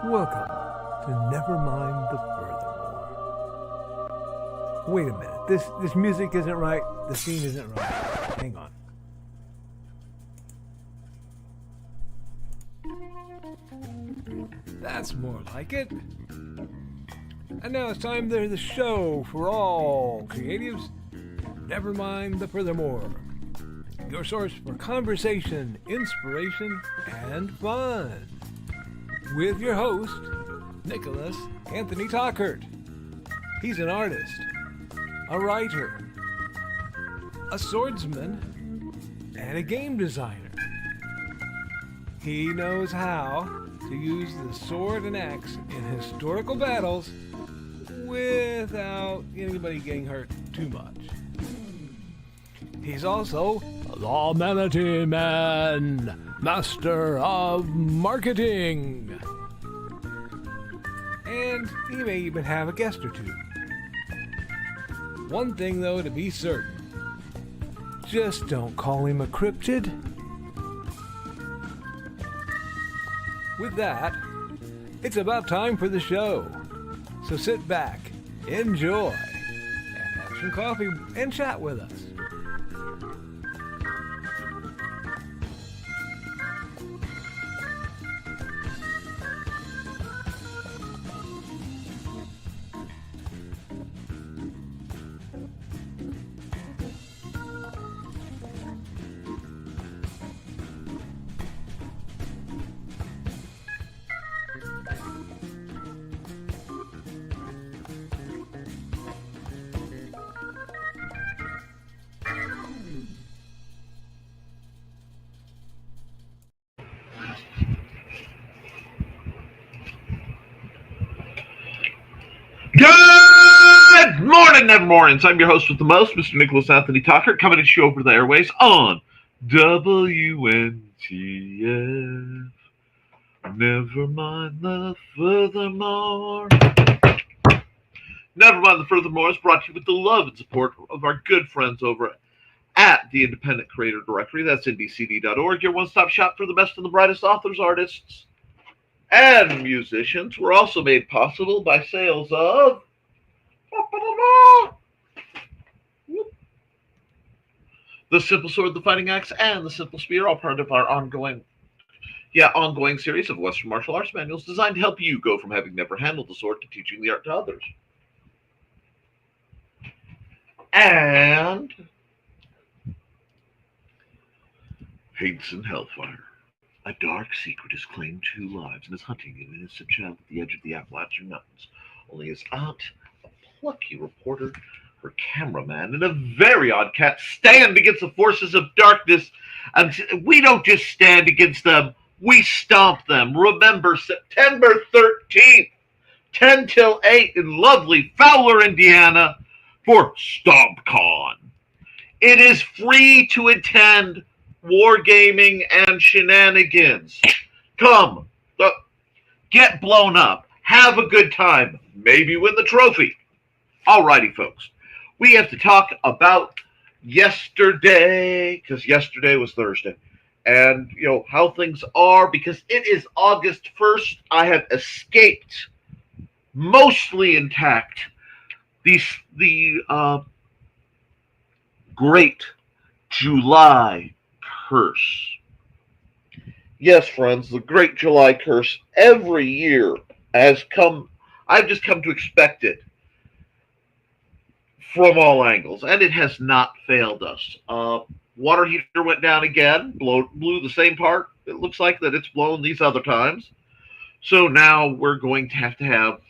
Welcome to Nevermind the Furthermore. Wait a minute. This music isn't right. The scene isn't right. Hang on. That's more like it. And now it's time to the show for all creatives. Nevermind the Furthermore. Your source for conversation, inspiration, and fun. With your host, Nicholas Anthony Tockert. He's an artist, a writer, a swordsman, and a game designer. He knows how to use the sword and axe in historical battles without anybody getting hurt too much. He's also the Manatee Man, master of marketing. And he may even have a guest or two. One thing, though, to be certain. Just don't call him a cryptid. With that, it's about time for the show. So sit back, enjoy, and have some coffee and chat with us. Good morning, Nevermornings. I'm your host with the most, Mr. Nicholas Anthony Tockert, coming at you over the airways on WNTF. Never mind the furthermore. Never mind the furthermore is brought to you with the love and support of our good friends over at the Independent Creator Directory. That's ndcd.org, your one-stop shop for the best and the brightest authors, artists, and musicians. We're also made possible by sales of the Simple Sword, the Fighting Axe, and the Simple Spear, all part of our ongoing series of Western martial arts manuals designed to help you go from having never handled the sword to teaching the art to others. And Hades and Hellfire. A dark secret has claimed 2 lives and is hunting an innocent child at the edge of the Appalachian Mountains. Only his aunt, a plucky reporter, her cameraman, and a very odd cat stand against the forces of darkness. And we don't just stand against them, we stomp them. Remember, September 13th, 10 till 8 in lovely Fowler, Indiana, for StompCon. It is free to attend. Wargaming and shenanigans. Come, get blown up, have a good time, maybe win the trophy. Alrighty, folks, we have to talk about yesterday, because yesterday was Thursday, and how things are, because it is August 1st. I have escaped, mostly intact, the great July curse. Yes, friends, the great July curse every year has come. I've just come to expect it from all angles, and it has not failed us. Water heater went down again, blew the same part. It looks like that it's blown these other times. So now we're going to have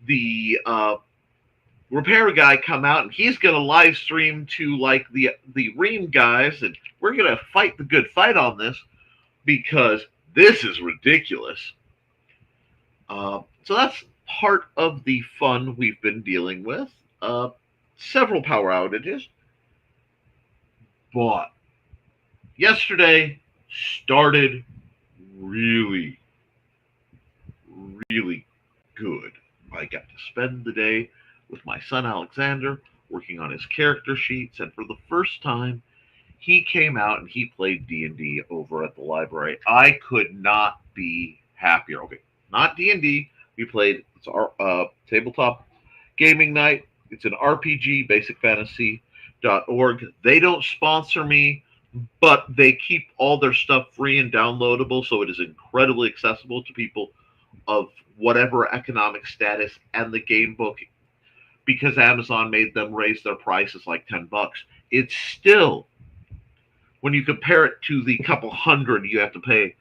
the repair guy come out, and he's going to live stream to like the Ream guys, and we're going to fight the good fight on this because this is ridiculous. So that's part of the fun we've been dealing with. Several power outages, but yesterday started really, really good. I got to spend the day with my son Alexander, working on his character sheets, and for the first time, he came out and he played D&D over at the library. I could not be happier. Okay, not D&D. We played, it's our tabletop gaming night. It's an RPG, basicfantasy.org. They don't sponsor me, but they keep all their stuff free and downloadable, so it is incredibly accessible to people of whatever economic status, and the game book, because Amazon made them raise their prices like $10. It's still, when you compare it to the couple hundred you have to pay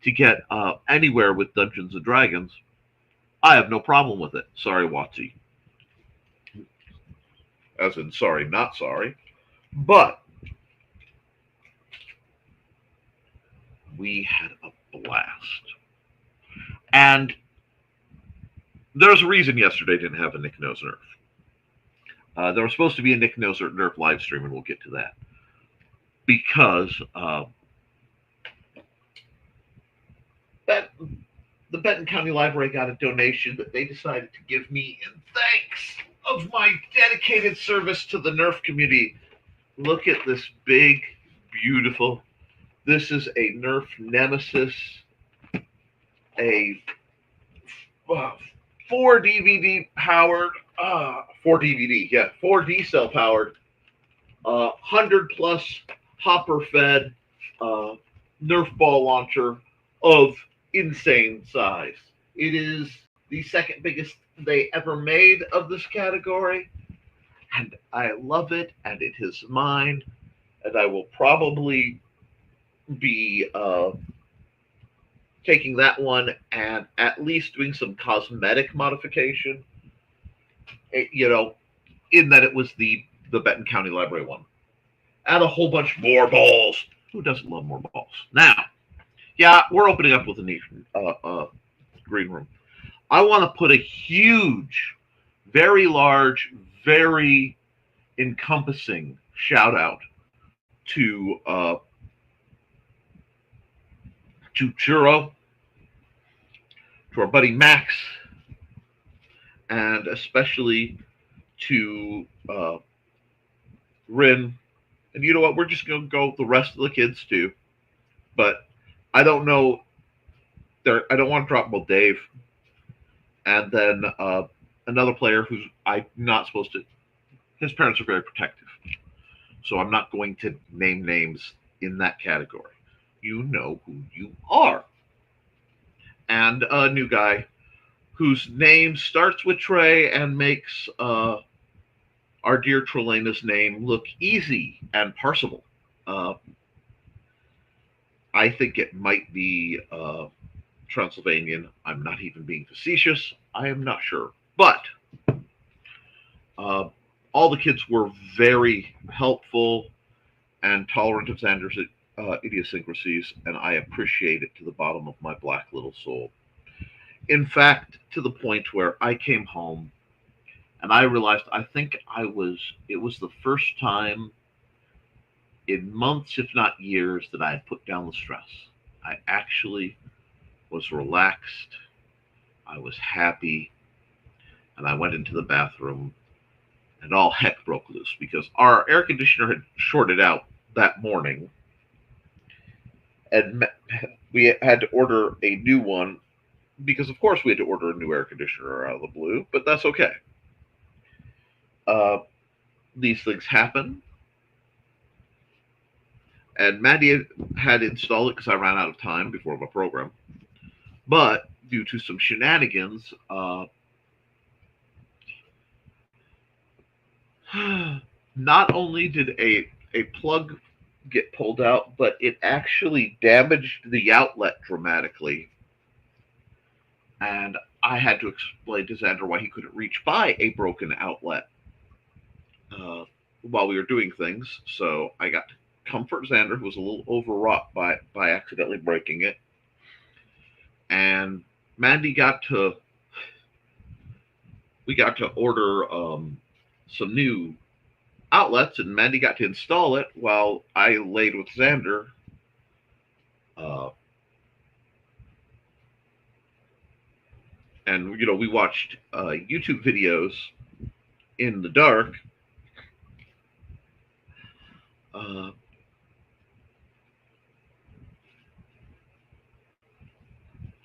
to get anywhere with Dungeons and Dragons, I have no problem with it. Sorry, Watsy. As in, sorry, not sorry. But we had a blast. And there's a reason yesterday didn't have a Nick Knows Nerf. There was supposed to be a Nick Knows Nerf live stream, and we'll get to that. Because that the Benton County Library got a donation that they decided to give me in thanks of my dedicated service to the Nerf community. Look at this big, beautiful. This is a Nerf Nemesis, a 4 powered, 4 DVD, yeah, 4D cell powered, 100 plus hopper fed Nerf ball launcher of insane size. It is the second biggest they ever made of this category, and I love it, and it is mine, and I will probably be taking that one and at least doing some cosmetic modification, in that it was the Benton County Library one. Add a whole bunch more balls. Who doesn't love more balls? Now, yeah, we're opening up with a niche green room. I want to put a huge, very large, very encompassing shout out to Churro, to our buddy Max, and especially to Rin. And you know what? We're just going to go with the rest of the kids too. But I don't know. I don't want to drop both Dave. And then another player who's I'm not supposed to. His parents are very protective. So I'm not going to name names in that category. You know who you are. And a new guy whose name starts with Trey and makes our dear Trelena's name look easy and parsable. I think it might be Transylvanian. I'm not even being facetious. I am not sure. But all the kids were very helpful and tolerant of Xander's idiosyncrasies, and I appreciate it to the bottom of my black little soul. In fact, to the point where I came home and I realized it was the first time in months, if not years, that I had put down the stress. I actually was relaxed. I was happy. And I went into the bathroom and all heck broke loose because our air conditioner had shorted out that morning. And we had to order a new one because, of course, we had to order a new air conditioner out of the blue, but that's okay. These things happen. And Maddie had installed it because I ran out of time before my program. But due to some shenanigans, not only did a plug get pulled out, but it actually damaged the outlet dramatically. And I had to explain to Xander why he couldn't reach by a broken outlet while we were doing things. So I got to comfort Xander, who was a little overwrought by accidentally breaking it. And we got to order some new outlets, and Mandy got to install it while I laid with Xander. And we watched YouTube videos in the dark.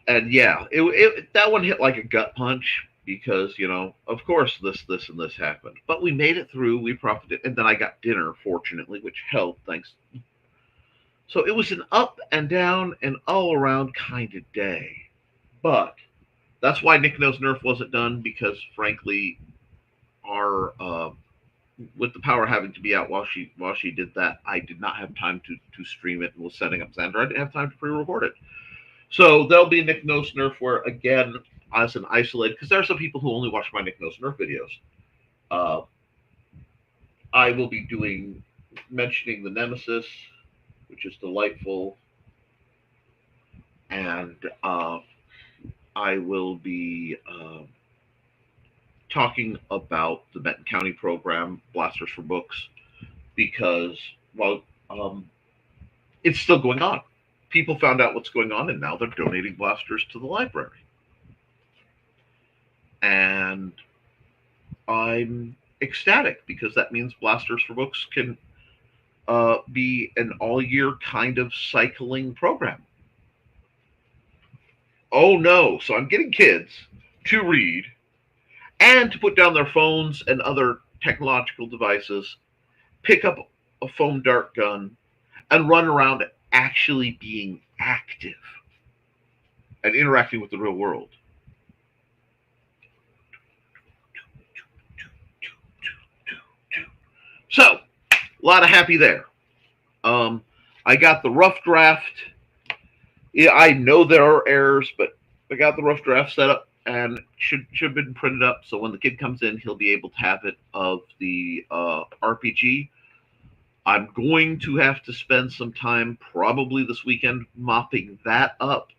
And yeah, that one hit like a gut punch because of course this and this happened, but we made it through. We profited, and then I got dinner, fortunately, which helped. Thanks. So it was an up and down and all around kind of day, but that's why Nick Knows Nerf wasn't done because, frankly, our with the power having to be out while she did that, I did not have time to stream it and was setting up Xander. I didn't have time to pre-record it. So there'll be Nick Knows Nerf where, again, as an isolated, because there are some people who only watch my Nick Knows Nerf videos. Uh, I will be mentioning the Nemesis, which is delightful, and I will be talking about the Benton County program, Blasters for Books, because, well, it's still going on. People found out what's going on, and now they're donating blasters to the library. And I'm ecstatic because that means Blasters for Books can be an all-year kind of cycling program. Oh no, so I'm getting kids to read and to put down their phones and other technological devices, pick up a foam dart gun, and run around actually being active and interacting with the real world. So, a lot of happy there. I got the rough draft. Yeah, I know there are errors, but I got the rough draft set up and should have been printed up. So when the kid comes in, he'll be able to have it of the RPG. I'm going to have to spend some time, probably this weekend, mopping that up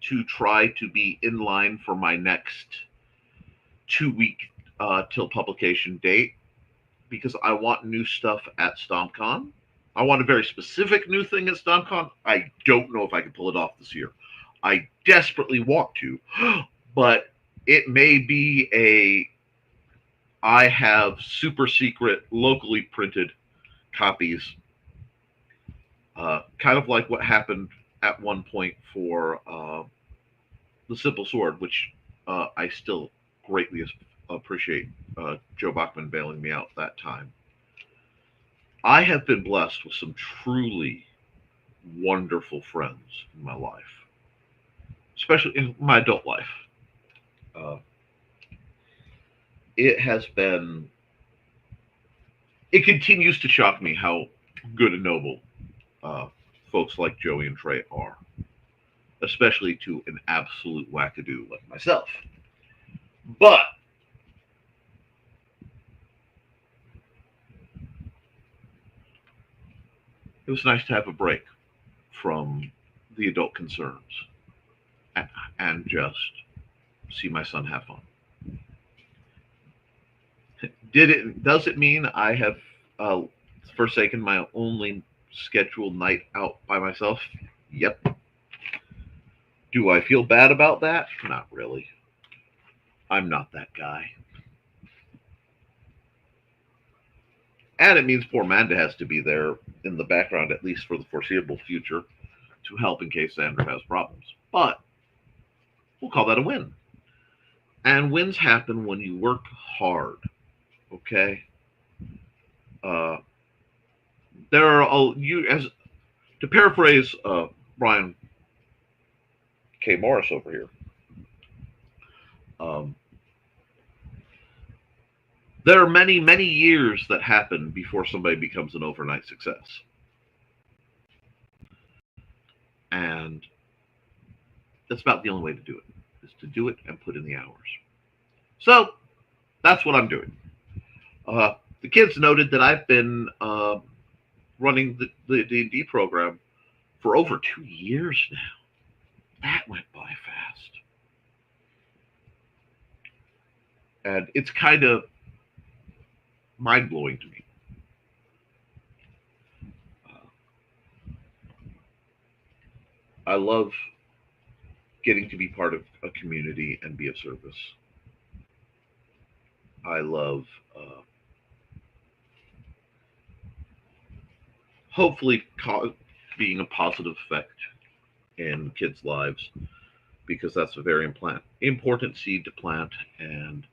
to try to be in line for my next 2-week till publication date, because I want new stuff at StompCon. I want a very specific new thing at StompCon. I don't know if I can pull it off this year. I desperately want to, but it may be I have super secret, locally printed copies, kind of like what happened at one point for the Simple Sword, which I still greatly appreciate Joe Bachman bailing me out that time. I have been blessed with some truly wonderful friends in my life, especially in my adult life. It has been, it continues to shock me how good and noble folks like Joey and Trey are, especially to an absolute wackadoo like myself. But it was nice to have a break from the adult concerns and just see my son have fun. Does it mean I have forsaken my only scheduled night out by myself? Yep. Do I feel bad about that? Not really. I'm not that guy. And it means poor Amanda has to be there in the background, at least for the foreseeable future, to help in case Sandra has problems. But we'll call that a win. And wins happen when you work hard. Okay? There are as to paraphrase Brian K. Morris over here. There are many, many years that happen before somebody becomes an overnight success. And that's about the only way to do it, is to do it and put in the hours. So that's what I'm doing. The kids noted that I've been running the D&D program for over 2 years now. That went by fast. And it's kind of mind-blowing to me. I love getting to be part of a community and be of service. I love hopefully being a positive effect in kids' lives. because that's a very important seed to plant, and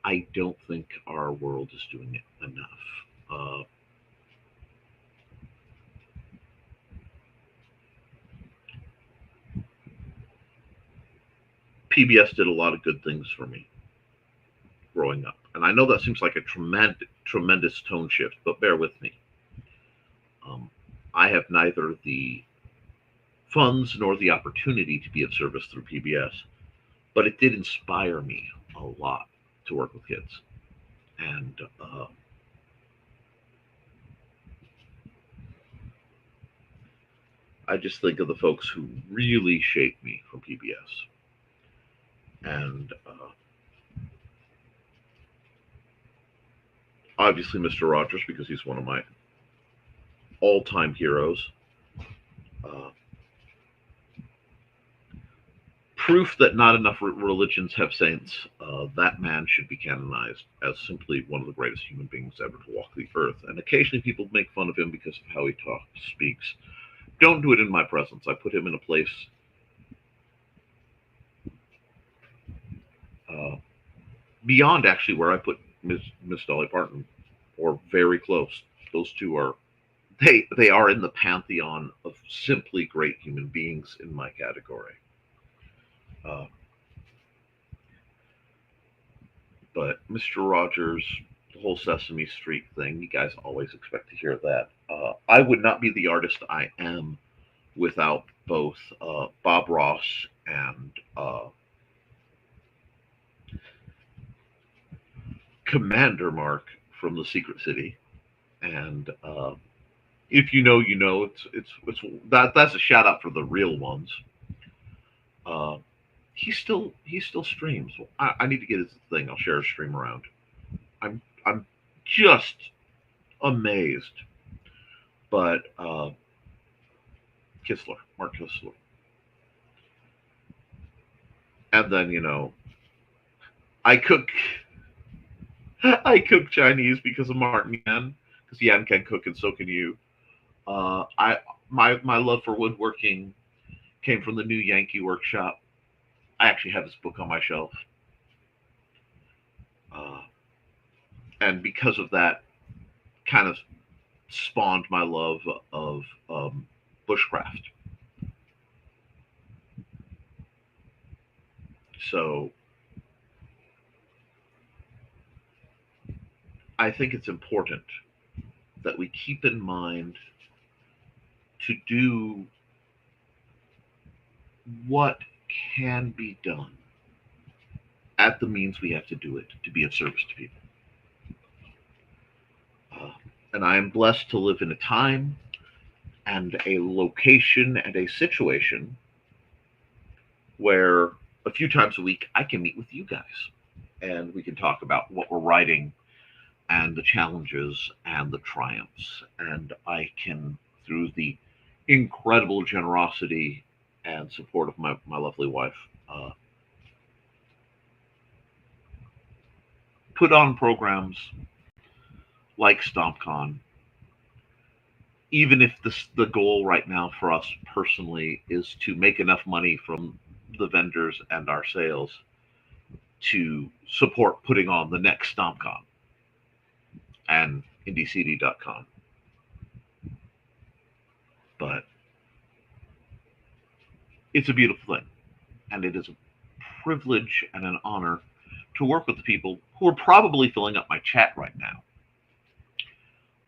I don't think our world is doing it enough. PBS did a lot of good things for me growing up, and I know that seems like a tremendous tone shift, but bear with me. Um, I have neither the funds nor the opportunity to be of service through PBS, but it did inspire me a lot to work with kids. And I just think of the folks who really shaped me from PBS. And obviously, Mr. Rogers, because he's one of my all time heroes. Uh, Proof that not enough religions have saints. That man should be canonized as simply one of the greatest human beings ever to walk the earth. And occasionally people make fun of him because of how he talks, speaks. Don't do it in my presence. I put him in a place uh, beyond actually where I put Miss Dolly Parton, or very close. Those two are they are in the pantheon of simply great human beings in my category. Uh, but Mr. Rogers, the whole Sesame Street thing, you guys always expect to hear that. I would not be the artist I am without both Bob Ross and Commander Mark from the Secret City. And if you know, you know. It's that's a shout out for the real ones. Uh, he still streams. I need to get his thing. I'll share his stream around. I'm just amazed. But Kistler, Mark Kistler, and then I cook I cook Chinese because of Martin Yan, because Yan can cook and so can you. I my love for woodworking came from the new Yankee Workshop. I actually have his book on my shelf, uh, and because of that, kind of spawned my love of bushcraft. So I think it's important that we keep in mind to do what can be done at the means we have to do it to be of service to people. Uh, and I am blessed to live in a time and a location and a situation where a few times a week I can meet with you guys and we can talk about what we're writing and the challenges and the triumphs. And I can, through the incredible generosity and support of my lovely wife, uh, put on programs like StompCon, even if the goal right now for us personally is to make enough money from the vendors and our sales to support putting on the next StompCon and IndieCD.com. But it's a beautiful thing, and it is a privilege and an honor to work with the people who are probably filling up my chat right now.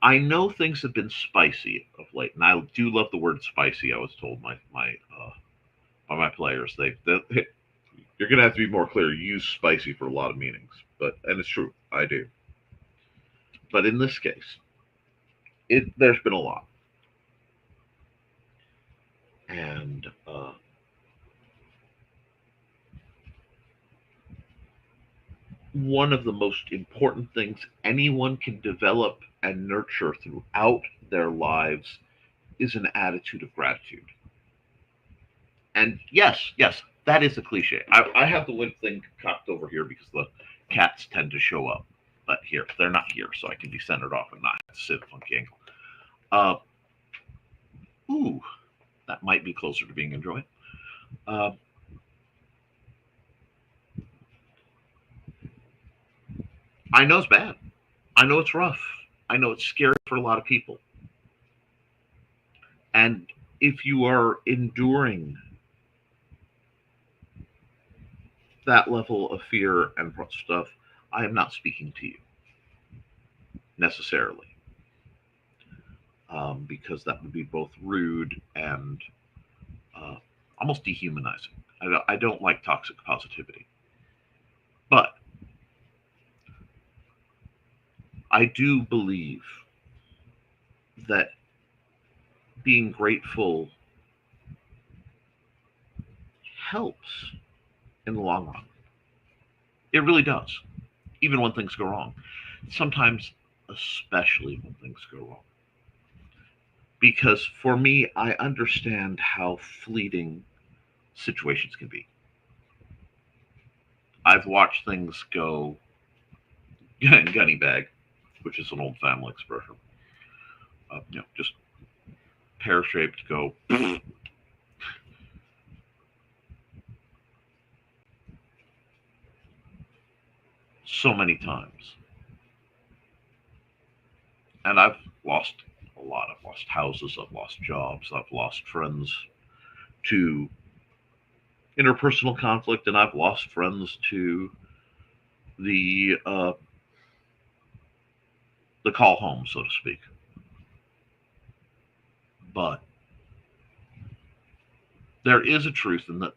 I know things have been spicy of late, and I do love the word spicy. I was told by my players they you're gonna have to be more clear. Use spicy for a lot of meanings, and it's true. I do. But in this case, there's been a lot, and one of the most important things anyone can develop and nurture throughout their lives is an attitude of gratitude. And yes, that is a cliche. I have the wind thing cocked over here because the cats tend to show up. But here, they're not here, so I can be centered off and not have to sit at a funky angle. Ooh, that might be closer to being enjoyed. Uh, I know it's bad. I know it's rough. I know it's scary for a lot of people. And if you are enduring that level of fear and stuff, I am not speaking to you necessarily, because that would be both rude and uh, almost dehumanizing. I don't like toxic positivity. But I do believe that being grateful helps in the long run. It really does, even when things go wrong. Sometimes, especially when things go wrong. Because for me, I understand how fleeting situations can be. I've watched things go gunny bag, which is an old family expression. Just pear shaped go so many times. And I've lost a lot. I've lost houses, I've lost jobs, I've lost friends to interpersonal conflict, and I've lost friends to the the call home, so to speak. But there is a truth in that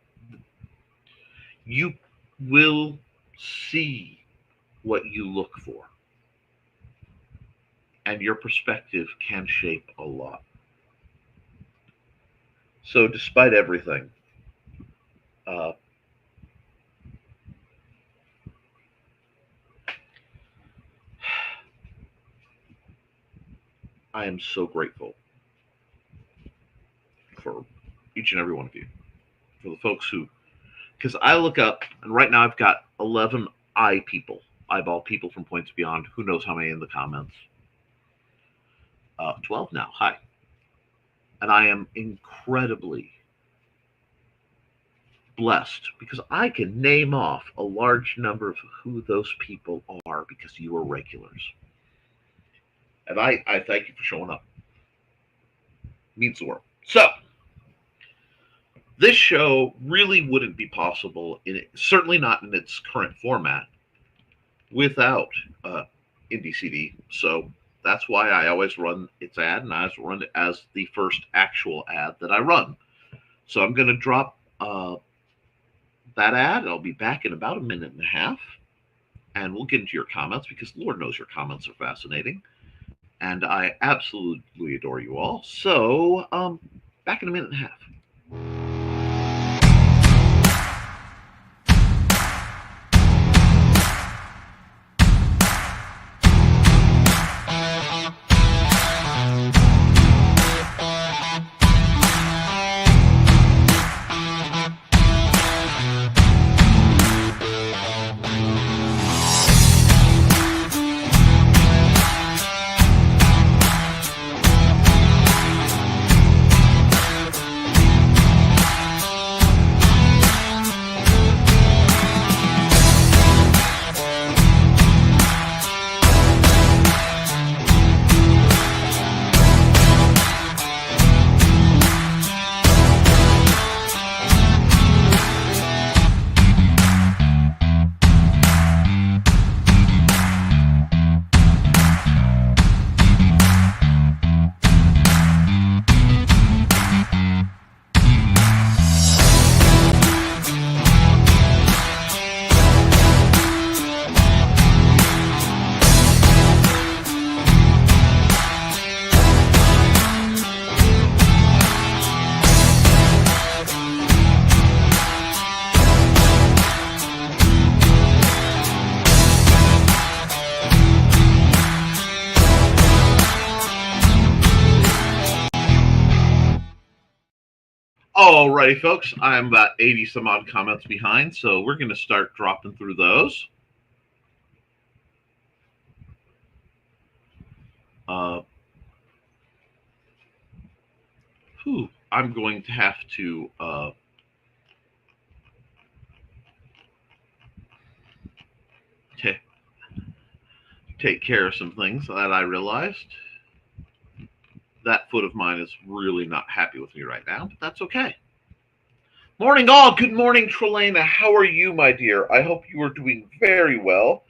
you will see what you look for, and your perspective can shape a lot. So, despite everything, uh, I am so grateful for each and every one of you, for the folks who, because I look up, and right now I've got 11 eyeball people from Points Beyond. Who knows how many in the comments? 12 now. Hi. And I am incredibly blessed because I can name off a large number of who those people are because you are regulars. And I thank you for showing up. It means the world. So, this show really wouldn't be possible, certainly not in its current format, without Indie CD. So, that's why I always run its ad, and I always run it as the first actual ad that I run. So, I'm going to drop that ad. I'll be back in about a minute and a half, and we'll get into your comments because Lord knows your comments are fascinating, and I absolutely adore you all. So, back in a minute and a half. Alrighty, folks, I'm about 80 some odd comments behind, so we're going to start dropping through those. I'm going to have to take care of some things that I realized. That foot of mine is really not happy with me right now, but that's okay. Morning all. Good morning, Trelana. How are you, my dear? I hope you are doing very well.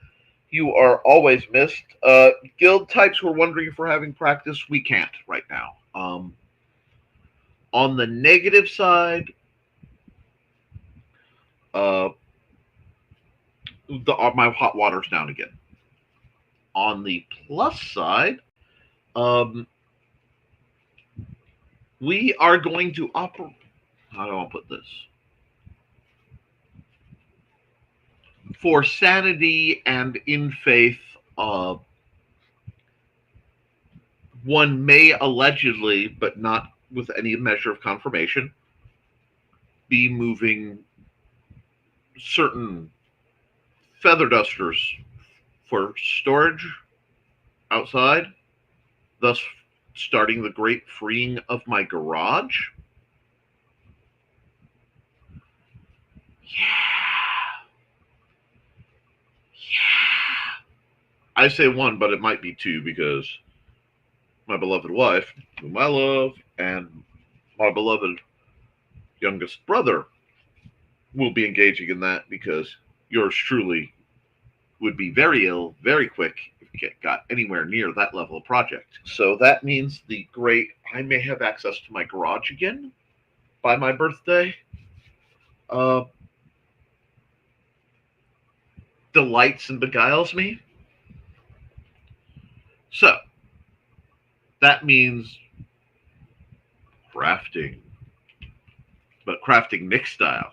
You are always missed. Guild types who are wondering if we're having practice, we can't right now. On the negative side, my hot water's down again. On the plus side, we are going to operate. How do I put this? For sanity and in faith, one may allegedly, but not with any measure of confirmation, be moving certain feather dusters for storage outside, thus starting the great freeing of my garage. Yeah. I say one, but it might be two because my beloved wife, whom I love, and my beloved youngest brother will be engaging in that because yours truly would be very ill very quick if it got anywhere near that level of project. So that means I may have access to my garage again by my birthday. Delights and beguiles me. So that means crafting, but crafting Nick style.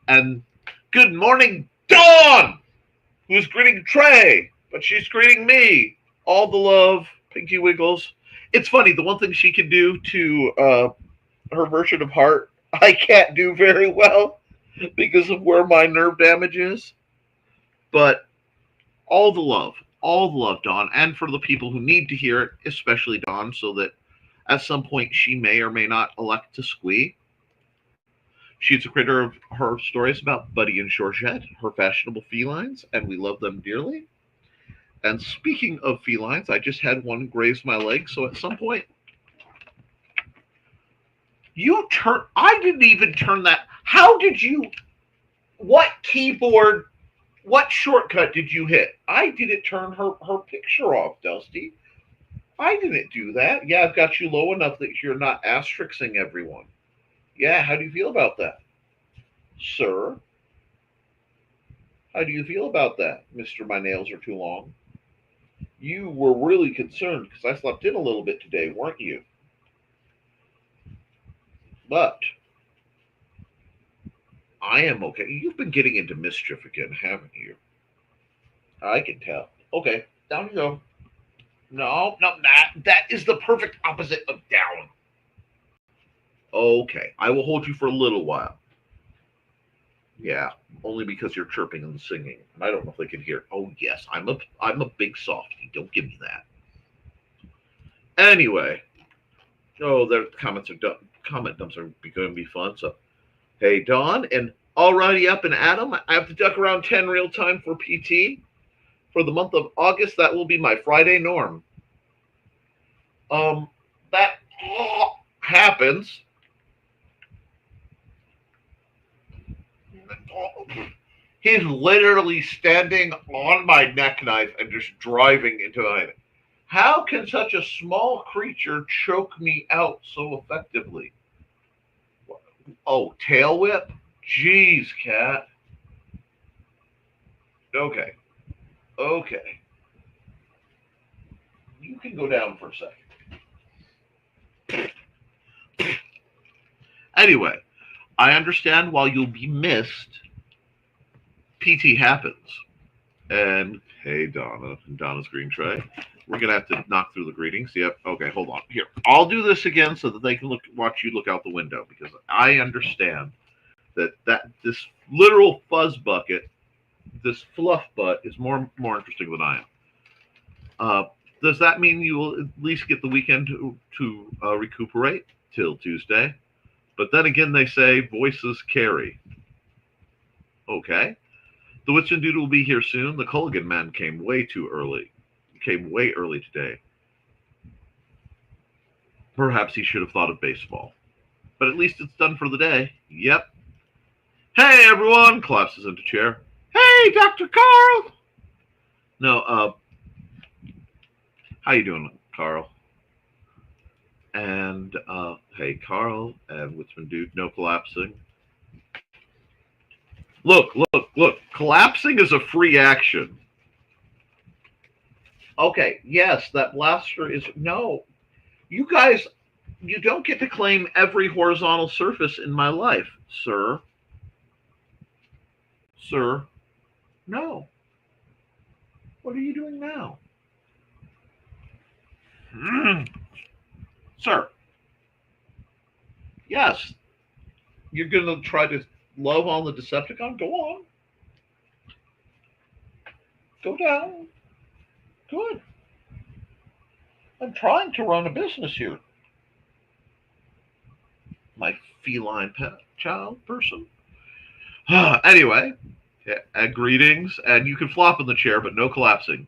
And good morning, Dawn, who's greeting Trey, but she's greeting me. All the love, Pinky Wiggles. It's funny, the one thing she can do to her version of Heart, I can't do very well because of where my nerve damage is. But all the love, Dawn, and for the people who need to hear it, especially Dawn, so that at some point she may or may not elect to squee. She's a creator of her stories about Buddy and Georgette, her fashionable felines, and we love them dearly. And speaking of felines, I just had one graze my leg, so at some point, I didn't even turn that. How did you, what keyboard, what shortcut did you hit? I didn't turn her picture off, Dusty. I didn't do that. Yeah, I've got you low enough that you're not asterixing everyone. Yeah, how do you feel about that, sir? How do you feel about that, Mr. My nails are too long? You were really concerned because I slept in a little bit today, weren't you? But I am okay. You've been getting into mischief again, haven't you? I can tell. Okay, down you go. No, that is the perfect opposite of down. Okay, I will hold you for a little while. Yeah, only because you're chirping and singing, and I don't know if they can hear. Oh yes, I'm a big softie. Don't give me that. Anyway, their comments are done. Comment dumps are going to be fun. So, hey Dawn, and alrighty up and Adam. I have to duck around 10 real time for PT for the month of August. That will be my Friday norm. That happens. He's literally standing on my neck knife and just driving into my. How can such a small creature choke me out so effectively? Oh, tail whip? Jeez, cat. Okay. You can go down for a second. Anyway, I understand while you'll be missed, PT happens. And hey, Donna's green tray. We're gonna have to knock through the greetings. Yep. Okay, hold on. Here, I'll do this again so that they can watch you look out the window because I understand that this literal fuzz bucket, this fluff butt, is more interesting than I am. Does that mean you will at least get the weekend to recuperate till Tuesday? But then again, they say voices carry. Okay. The Whitson dude will be here soon. The Culligan man came way too early. Came way early today. Perhaps he should have thought of baseball. But at least it's done for the day. Yep. Hey, everyone! Collapses into chair. Hey, Dr. Carl! No, how you doing, Carl? And, hey, Carl and Whitman dude, no collapsing. Look. Collapsing is a free action. Okay, yes, that blaster is... No. You guys, you don't get to claim every horizontal surface in my life, sir. Sir. No. What are you doing now? Sir. Yes. You're going to try to love on the Decepticon? Go on. Go down. Good. I'm trying to run a business here. My feline pet child person. Anyway, greetings. And you can flop in the chair, but no collapsing.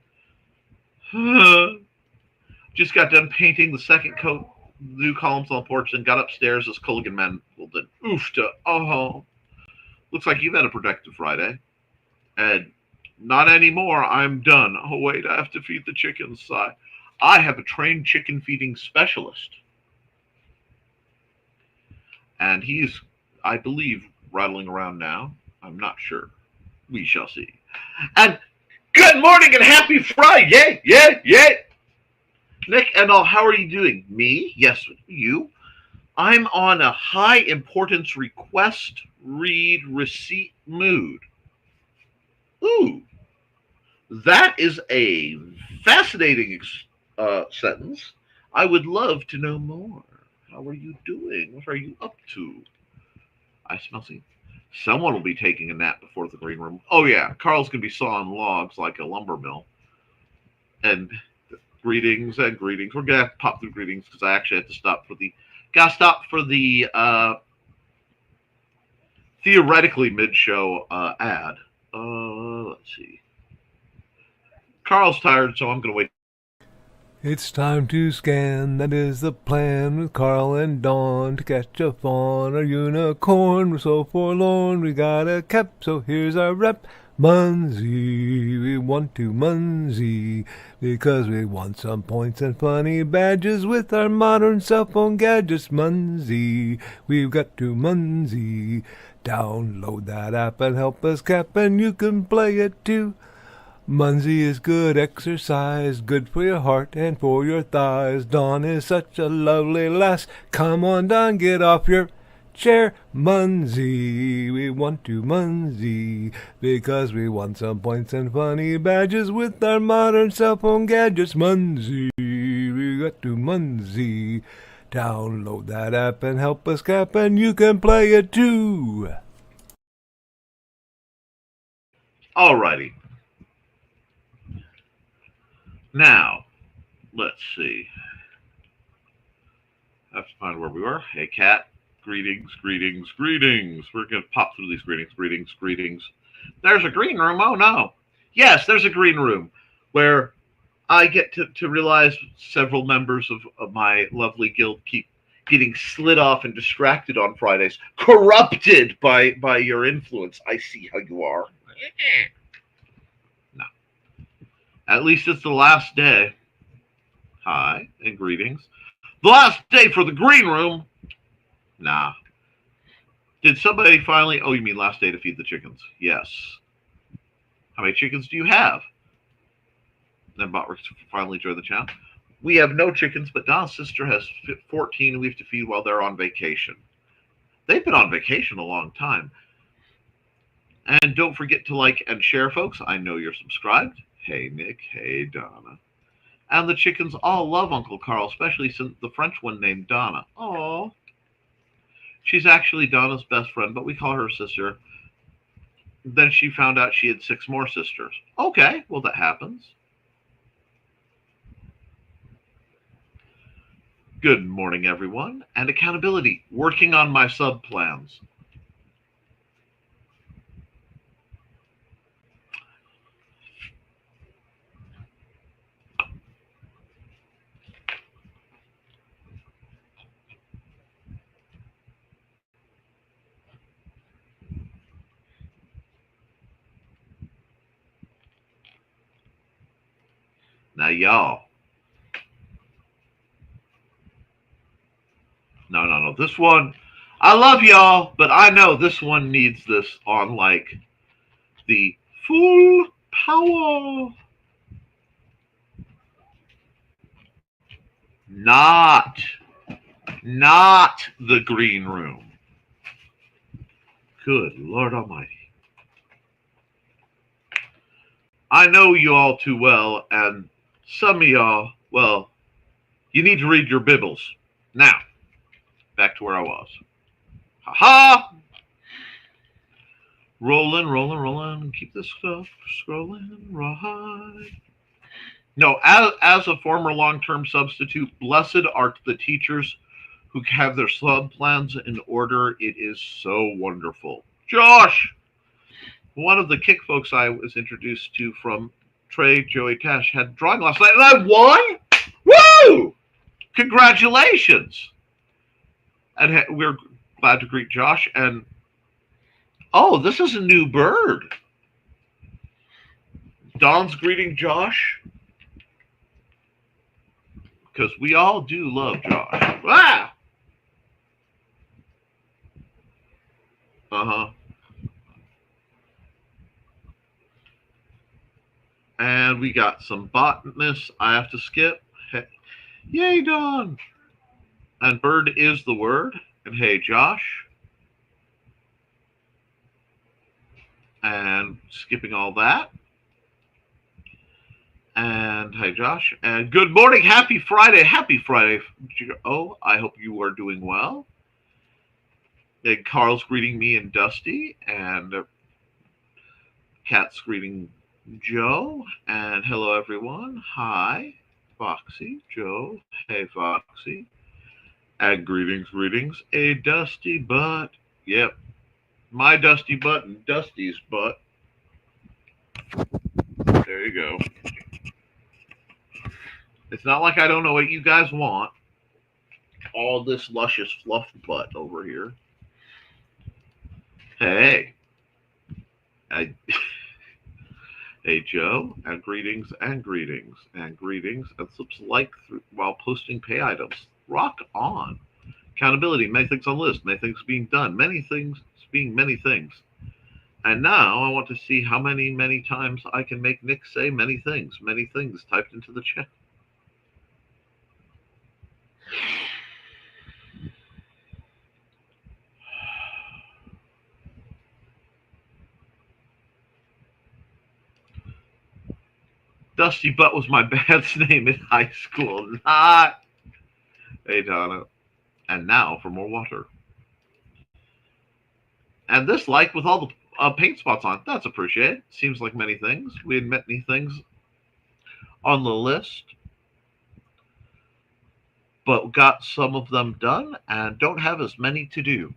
Just got done painting the second coat, new columns on the porch, and got upstairs as Culligan man pulled in. Oofta. Oh. Looks like you've had a productive Friday. And not anymore. I'm done. Oh, wait, I have to feed the chickens. I have a trained chicken feeding specialist. And he's, I believe, rattling around now. I'm not sure. We shall see. And good morning and happy Friday. Yeah. Nick and all, how are you doing? Me? Yes, you. I'm on a high importance request, read, receipt mood. Ooh. That is a fascinating sentence. I would love to know more. How are you doing? What are you up to? I smell something. Someone will be taking a nap before the green room. Oh, yeah. Carl's going to be sawing logs like a lumber mill. And greetings. We're going to have to pop through greetings because I actually had to stop for the theoretically mid-show ad. Let's see. Carl's tired, so I'm going to wait. It's time to scan, that is the plan, with Carl and Dawn to catch a fawn or unicorn. We're so forlorn, we got a cap, so here's our rep. Munsey, we want to Munsey, because we want some points and funny badges with our modern cell phone gadgets. Munsey, we've got to Munsey. Download that app and help us cap, and you can play it too. Munsey is good exercise, good for your heart and for your thighs. Dawn is such a lovely lass. Come on, Dawn, get off your chair. Munsey, we want to Munsey, because we want some points and funny badges with our modern cell phone gadgets. Munsey, we got to Munsey. Download that app and help us cap, and you can play it too. Alrighty. Now, let's see. I have to find where we were. Hey, Kat. Greetings. We're going to pop through these greetings. There's a green room. Oh, no. Yes, there's a green room where I get to realize several members of my lovely guild keep getting slid off and distracted on Fridays, corrupted by your influence. I see how you are. No. At least it's the last day. Hi, and greetings. The last day for the green room. Nah. Did somebody finally... Oh, you mean last day to feed the chickens? Yes. How many chickens do you have? Then Botworks finally joined the channel. We have no chickens, but Don's sister has 14 we have to feed while they're on vacation. They've been on vacation a long time. And don't forget to like and share, folks. I know you're subscribed. Hey, Nick. Hey, Donna. And the chickens all love Uncle Carl, especially since the French one named Donna. Oh. She's actually Donna's best friend, but we call her sister. Then she found out she had 6 more sisters. Okay, well, that happens. Good morning, everyone. And accountability. Working on my sub plans. Now, y'all. No. This one, I love y'all, but I know this one needs this on like the full power. Not the green room. Good Lord Almighty. I know you all too well, and some of y'all, well, you need to read your Bibles. Now, back to where I was. Ha ha! Rolling. Keep this stuff scrolling right. No, as a former long-term substitute, blessed art the teachers who have their sub plans in order. It is so wonderful. Josh! One of the kick folks I was introduced to from Trey Joey Tash had drawing last night, and I won! Woo! Congratulations! And we're glad to greet Josh. And oh, this is a new bird. Don's greeting Josh. Because we all do love Josh. Ah! Uh-huh. And we got some botanists I have to skip. Hey, yay, Don! And bird is the word. And hey, Josh. And skipping all that. And hi, Josh. And good morning. Happy Friday. Happy Friday. Oh, I hope you are doing well. And Carl's greeting me and Dusty. And Kat's greeting Joe. And hello, everyone. Hi, Foxy. Joe. Hey, Foxy. And greetings. A dusty butt. Yep. My dusty butt and Dusty's butt. There you go. It's not like I don't know what you guys want. All this luscious fluff butt over here. Hey. Hey, Joe. And greetings. And slips like while posting pay items. Rock on. Accountability. Many things on the list. Many things being done. Many things being many things. And now I want to see how many times I can make Nick say many things typed into the chat. Dusty Butt was my band's name in high school. Not. Hey, Donna. And now for more water. And this like with all the paint spots on. That's appreciated. Seems like many things. We had many things on the list, but got some of them done and don't have as many to do.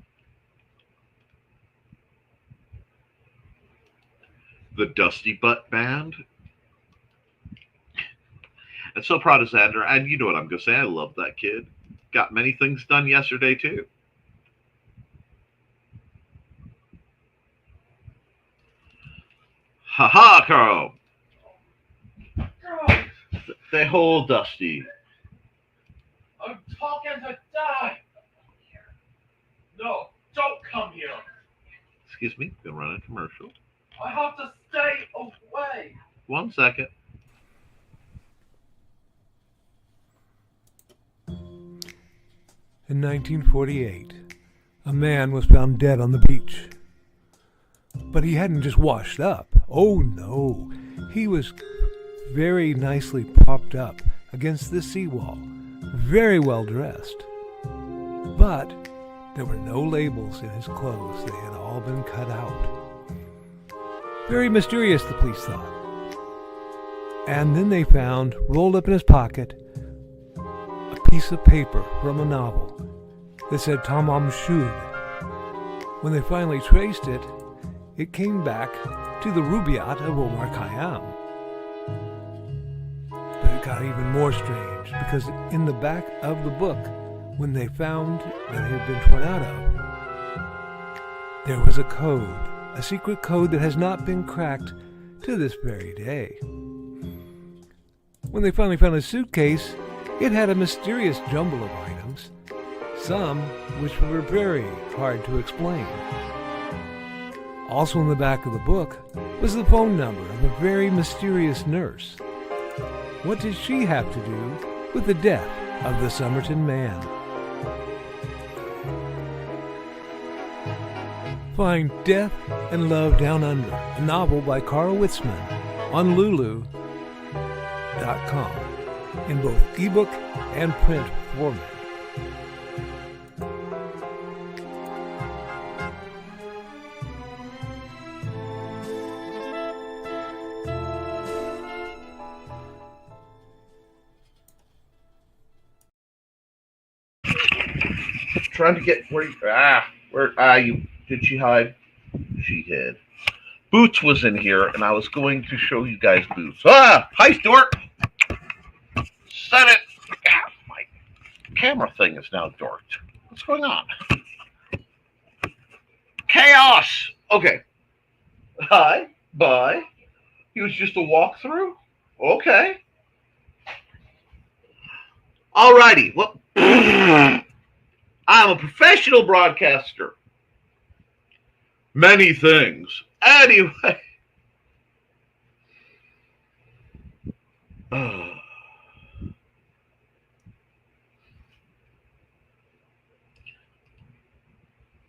The Dusty Butt Band. And so proud of Xander. And you know what I'm going to say. I love that kid. Got many things done yesterday, too. Ha-ha, Carl. They hold Dusty. I'm talking to Dad. No, don't come here. Excuse me, gonna run a commercial. I have to stay away. 1 second. In 1948, a man was found dead on the beach. But he hadn't just washed up. Oh no, he was very nicely propped up against the seawall, very well dressed. But there were no labels in his clothes. They had all been cut out. Very mysterious, the police thought. And then they found, rolled up in his pocket, a piece of paper from a novel that said Tamam Shud. When they finally traced it, it came back to the Rubaiyat of Omar Khayyam. But it got even more strange, because in the back of the book, when they found that it had been torn out of, there was a code, a secret code that has not been cracked to this very day. When they finally found his suitcase, it had a mysterious jumble of items, some which were very hard to explain. Also in the back of the book was the phone number of a very mysterious nurse. What did she have to do with the death of the Somerton man? Find Death and Love Down Under, a novel by Carl Witzman, on Lulu.com in both ebook and print format. Trying to get where you did she hide? She hid. Boots was in here, and I was going to show you guys Boots. Hi, Stuart. Set it. My camera thing is now dorked. What's going on? Chaos. Okay. Hi. Bye. He was just a walkthrough. Okay. Alrighty. Well, I'm a professional broadcaster. Many things. Anyway.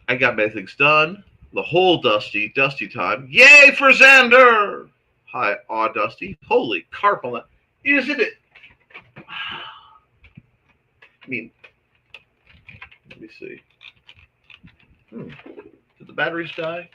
I got many things done. The whole Dusty time. Yay for Xander! Hi, Dusty. Holy carp on that. Isn't it? I mean, let me see. Did the batteries die?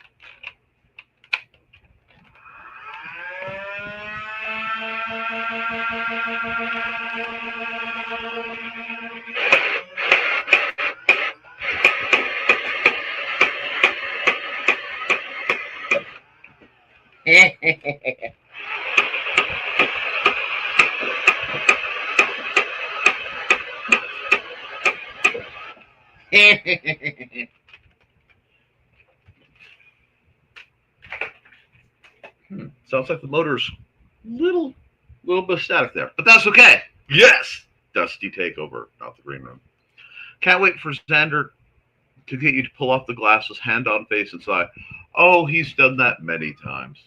Sounds like the motor's little bit of static there, but that's okay. Yes, Dusty takeover, not the green room. Can't wait for Xander to get you to pull off the glasses, hand on face inside. Oh, he's done that many times.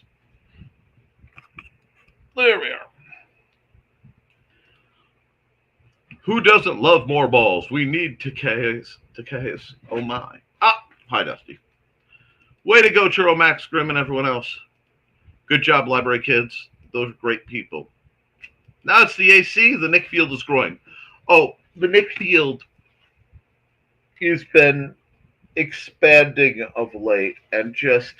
There we are. Who doesn't love more balls? We need Takei's. Oh my. Hi, Dusty. Way to go, Churro, Max, Grimm, and everyone else. Good job, library kids. Those are great people. Now it's the AC. The Nick Field is growing. Oh, the Nick Field has been expanding of late and just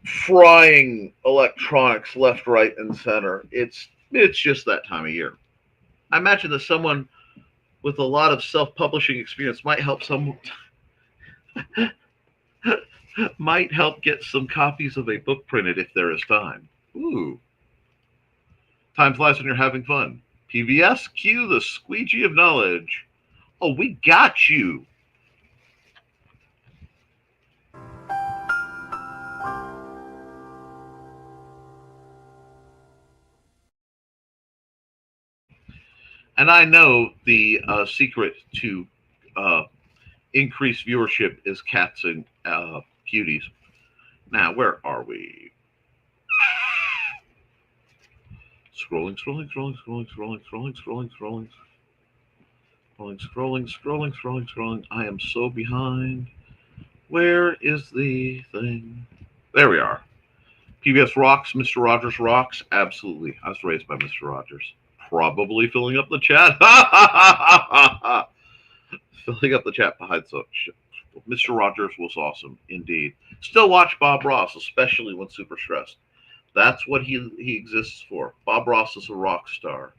frying electronics left, right, and center. It's just that time of year. I imagine that someone with a lot of self-publishing experience might help might help get some copies of a book printed if there is time. Ooh. Time flies when you're having fun. PBS, cue the squeegee of knowledge. Oh, we got you. And I know the secret to increase viewership is cats and cuties. Now, where are we? Scrolling. I am so behind. Where is the thing? There we are. PBS rocks. Mr. Rogers rocks. Absolutely. I was raised by Mr. Rogers. Probably filling up the chat. Filling up the chat behind some shit. Mr. Rogers was awesome, indeed. Still watch Bob Ross, especially when super stressed. That's what he exists for. Bob Ross is a rock star.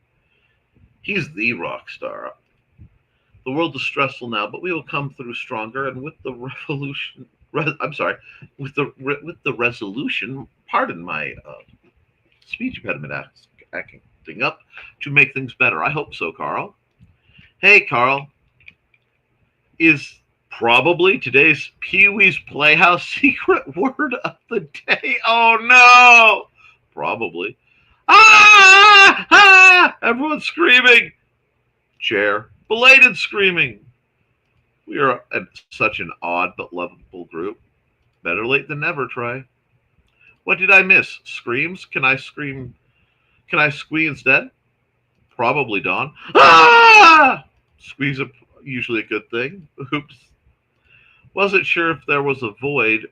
He's the rock star. The world is stressful now, but we will come through stronger. And with the revolution, with the resolution. Pardon my speech impediment acting up to make things better. I hope so, Carl. Hey, Carl. Is probably today's Pee-wee's Playhouse secret word of the day. Oh no! Probably. Ah! Ah! Ah! Everyone's screaming. Chair. Belated screaming. We are such an odd but lovable group. Better late than never, Trey. What did I miss? Screams? Can I scream? Can I squee instead? Probably, Dawn. Ah! Squeeze are usually a good thing. Oops. Wasn't sure if there was a void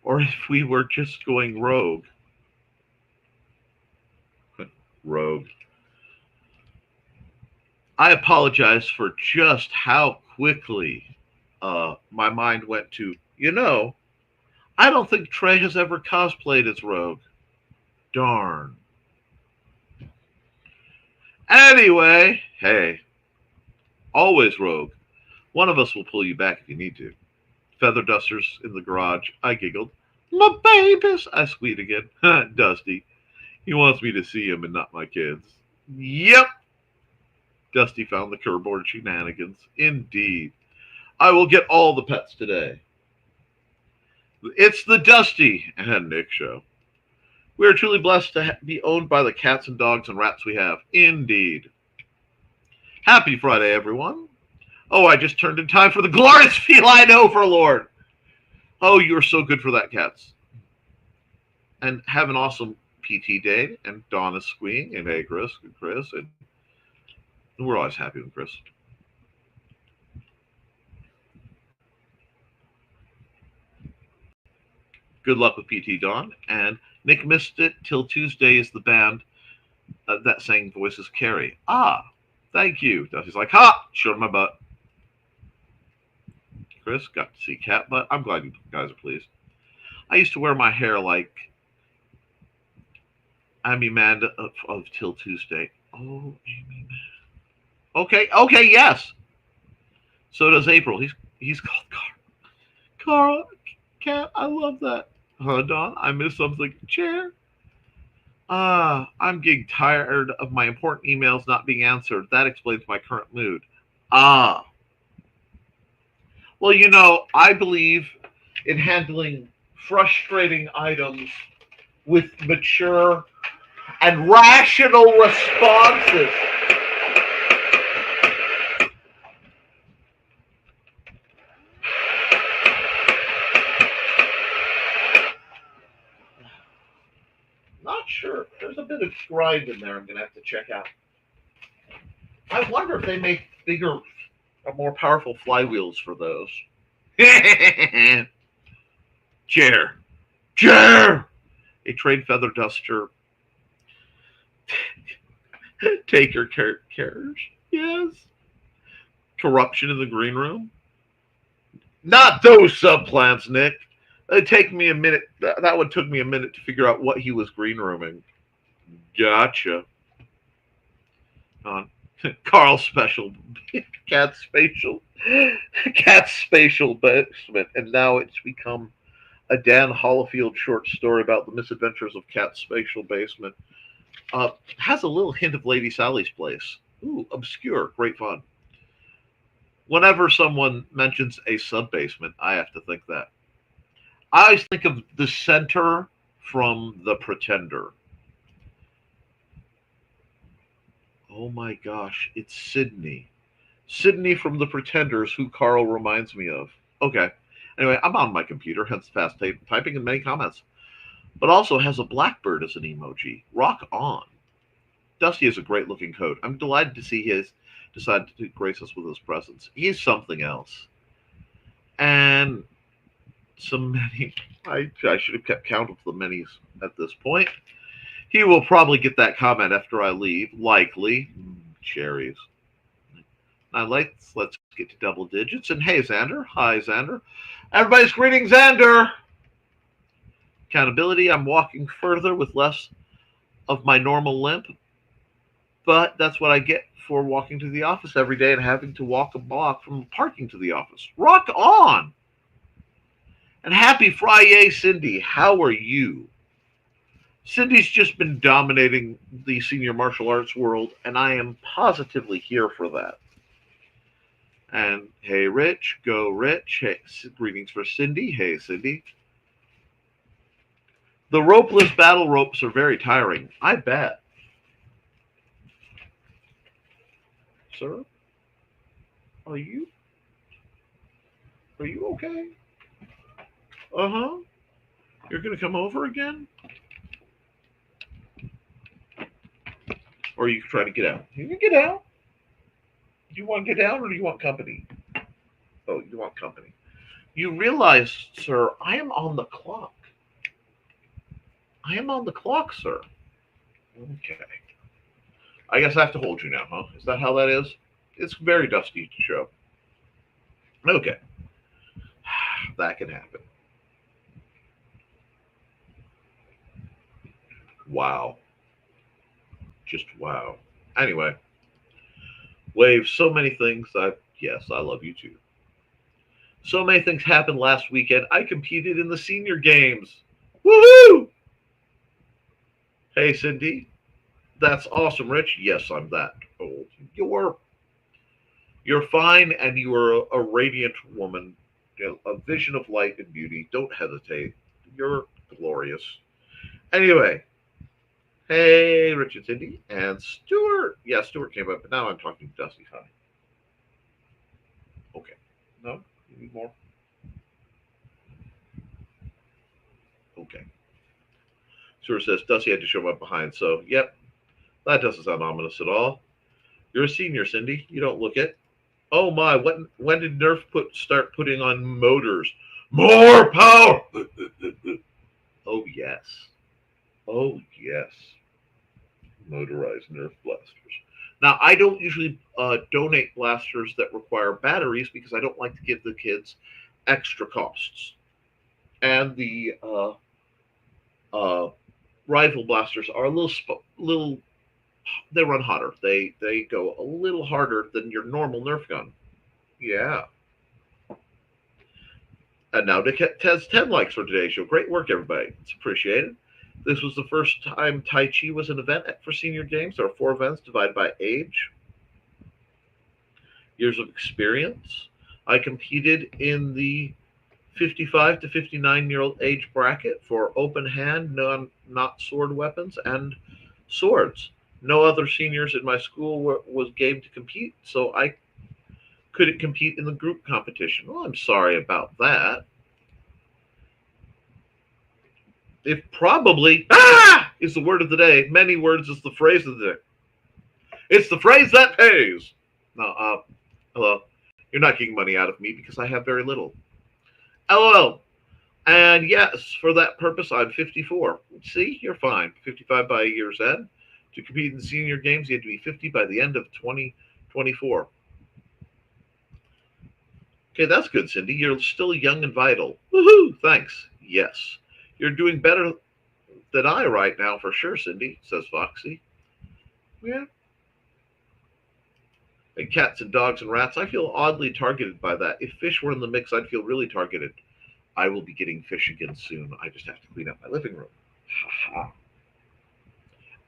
or if we were just going rogue. Rogue. I apologize for just how quickly my mind went to, I don't think Trey has ever cosplayed as Rogue. Darn. Anyway, hey, always Rogue. One of us will pull you back if you need to. Feather dusters in the garage. I giggled. My babies, I squeaked again. Dusty. He wants me to see him and not my kids. Yep. Dusty found the cardboard shenanigans. Indeed. I will get all the pets today. It's the Dusty and Nick show. We are truly blessed to be owned by the cats and dogs and rats we have. Indeed. Happy Friday, everyone. Oh, I just turned in time for the glorious feline overlord. Oh, you're so good for that, cats. And have an awesome PT day. And Dawn is squeeing. And hey, Chris. And we're always happy with Chris. Good luck with PT, Dawn. And Nick missed it till Tuesday is the band that sang Voices Carry. Ah, thank you. Dusty's like, ha! Showed my butt. Chris got to see cat butt. I'm glad you guys are pleased. I used to wear my hair like Amy Manda of Till Tuesday. Oh, Amy Manda. Okay, yes. So does April. He's called Carl. Cat, I love that. Huh, Dawn? I missed something. Chair. I'm getting tired of my important emails not being answered. That explains my current mood. Well, I believe in handling frustrating items with mature and rational responses. Not sure. There's a bit of grind in there I'm going to have to check out. I wonder if they make bigger or more powerful flywheels for those. Chair. A trade feather duster. Take your cares. Yes. Corruption in the green room. Not those subplants, Nick. It'd take me a minute. That would took me a minute to figure out what he was green rooming. Gotcha. Carl's special cat spatial basement, and now it's become a Dan Hollifield short story about the misadventures of Cat's spatial basement. Has a little hint of Lady Sally's place. Ooh, obscure, great fun. Whenever someone mentions a sub basement, I have to think that. I always think of the center from The Pretender. Oh my gosh, it's Sydney. Sydney from The Pretenders, who Carl reminds me of. Okay. Anyway, I'm on my computer, hence fast typing and many comments. But also has a blackbird as an emoji. Rock on. Dusty has a great looking coat. I'm delighted to see he has decided to grace us with his presence. He's something else. And so many, I should have kept count of the many at this point. He will probably get that comment after I leave. Likely. Cherries. Now let's get to double digits. And hey, Xander. Hi, Xander. Everybody's greeting, Xander. Accountability. I'm walking further with less of my normal limp. But that's what I get for walking to the office every day and having to walk a block from parking to the office. Rock on. And happy Friday, Cindy. How are you? Cindy's just been dominating the senior martial arts world, and I am positively here for that. And hey, Rich, go Rich. Hey, greetings for Cindy. Hey, Cindy. The ropeless battle ropes are very tiring. I bet. Sir, are you okay? Uh-huh. You're gonna come over again? Or you can try to get out. You can get out. Do you want to get out or do you want company? Oh, you want company. You realize, sir, I am on the clock. I am on the clock, sir. Okay. I guess I have to hold you now, huh? Is that how that is? It's very dusty to show. Okay. That can happen. Wow. Just wow. Anyway, Wave, so many things. Yes, I love you too. So many things happened last weekend. I competed in the senior games. Woohoo! Hey, Cindy. That's awesome, Rich. Yes, I'm that old. You're fine, and you are a radiant woman, a vision of light and beauty. Don't hesitate. You're glorious. Anyway, hey, Rich and Cindy, and Stuart. Yeah, Stuart came up, but now I'm talking to Dusty. Hi. Okay. No, you need more. Okay. Stuart says Dusty had to show up behind. So, yep, that doesn't sound ominous at all. You're a senior, Cindy. You don't look it. Oh my! When did Nerf start putting on motors? More power! Oh yes. Oh yes. Motorized Nerf blasters. Now I don't usually donate blasters that require batteries because I don't like to give the kids extra costs. And the uh, rifle blasters are a little. They run hotter. They go a little harder than your normal Nerf gun. Yeah. And now Nick has 10 likes for today's show. Great work, everybody. It's appreciated. This was the first time Tai Chi was an event for senior games. There are 4 events divided by age, years of experience. I competed in the 55 to 59-year-old age bracket for open hand, not sword weapons, and swords. No other seniors in my school was game to compete, so I couldn't compete in the group competition. Well, I'm sorry about that. If probably is the word of the day. Many words is the phrase of the day. It's the phrase that pays. No, hello. You're not getting money out of me because I have very little. LOL. And yes, for that purpose, I'm 54. See, you're fine. 55 by a year's end. To compete in senior games, you had to be 50 by the end of 2024. Okay, that's good, Cindy. You're still young and vital. Woohoo! Thanks. Yes. You're doing better than I right now, for sure, Cindy, says Foxy. Yeah. And cats and dogs and rats, I feel oddly targeted by that. If fish were in the mix, I'd feel really targeted. I will be getting fish again soon. I just have to clean up my living room. Ha ha.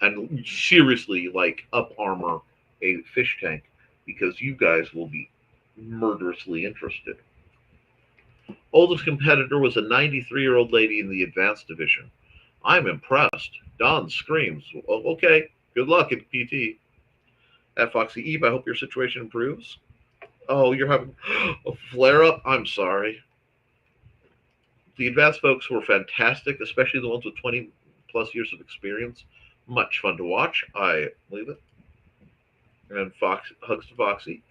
And seriously, like, up armor a fish tank because you guys will be murderously interested. Oldest competitor was a 93-year-old lady in the advanced division. I'm impressed. Don screams. Oh, okay, good luck in PT. At Foxy Eve, I hope your situation improves. Oh, you're having a flare up? I'm sorry. The advanced folks were fantastic, especially the ones with 20 plus years of experience. Much fun to watch. I believe it. And Fox hugs to Foxy.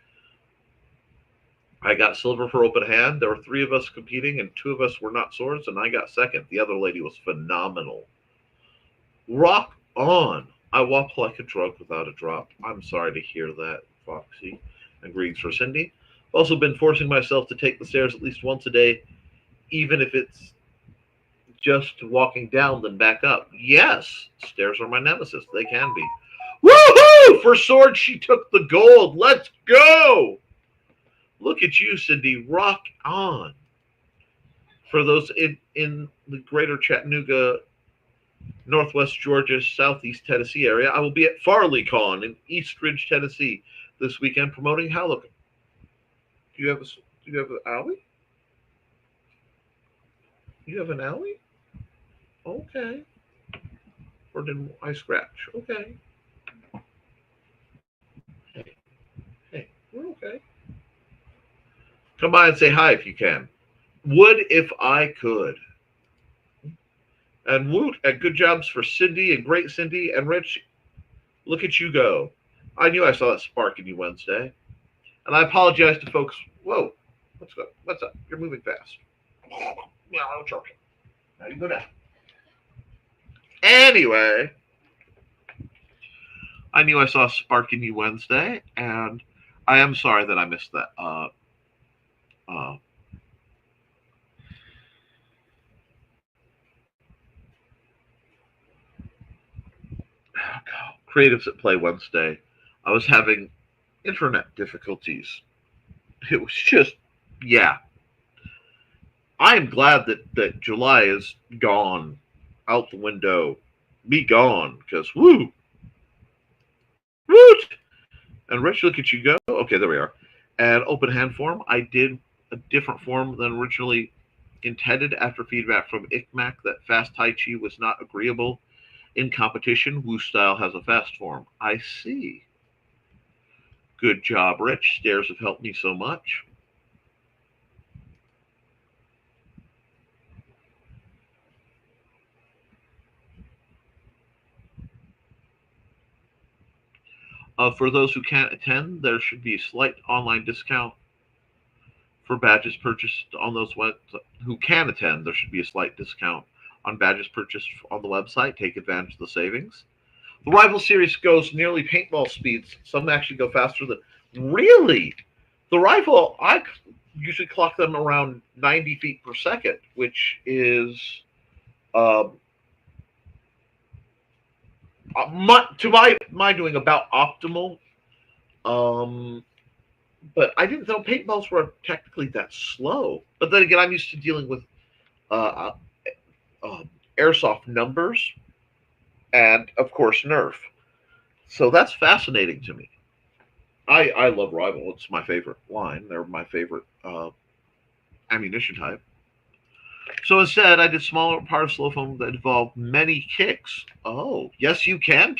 I got silver for open hand. There were 3 of us competing, and 2 of us were not swords, and I got second. The other lady was phenomenal. Rock on. I walk like a drug without a drop. I'm sorry to hear that, Foxy. And greetings for Cindy. I've also been forcing myself to take the stairs at least once a day, even if it's just walking down then back up. Yes, stairs are my nemesis. They can be. Woohoo! For sword, she took the gold. Let's go! Look at you, Cindy. Rock on. For those in the greater Chattanooga, Northwest Georgia, Southeast Tennessee area, I will be at FarleyCon in East Ridge, Tennessee this weekend promoting Halloween. Do you have an alley? You have an alley? Okay. Or did I scratch? Okay. Hey, hey, we're okay. Come by and say hi if you can. Would if I could. And woot, and good jobs for Cindy and great Cindy and Rich. Look at you go. I knew I saw that spark in you Wednesday. And I apologize to folks. Whoa, what's up? What's up? You're moving fast. Yeah, I'm joking. Now you go down. Anyway, I knew I saw a spark in you Wednesday, and I am sorry that I missed that. Uh, Creatives at Play Wednesday. I was having internet difficulties. It was just, yeah. I am glad that July is gone, out the window, be gone, because woo, woot. And Rich, look at you go. Okay, there we are. And open hand form, I did a different form than originally intended after feedback from ICMAC that fast Tai Chi was not agreeable in competition. Wu style has a fast form. I see. Good job, Rich. Stairs have helped me so much. For those who can't attend, there should be a slight online discount for badges purchased on those who can attend. There should be a slight discount on badges purchased on the website. Take advantage of the savings. The Rival Series goes nearly paintball speeds. Some actually go faster than. Really? The Rival, I usually clock them around 90 feet per second, which is to my doing about optimal. But I didn't know paintballs were technically that slow. But then again, I'm used to dealing with uh, airsoft numbers and, of course, Nerf. So that's fascinating to me. I love Rival. It's my favorite line. They're my favorite ammunition type. So instead, I did smaller part of slow foam that involved many kicks. Oh, yes, you can.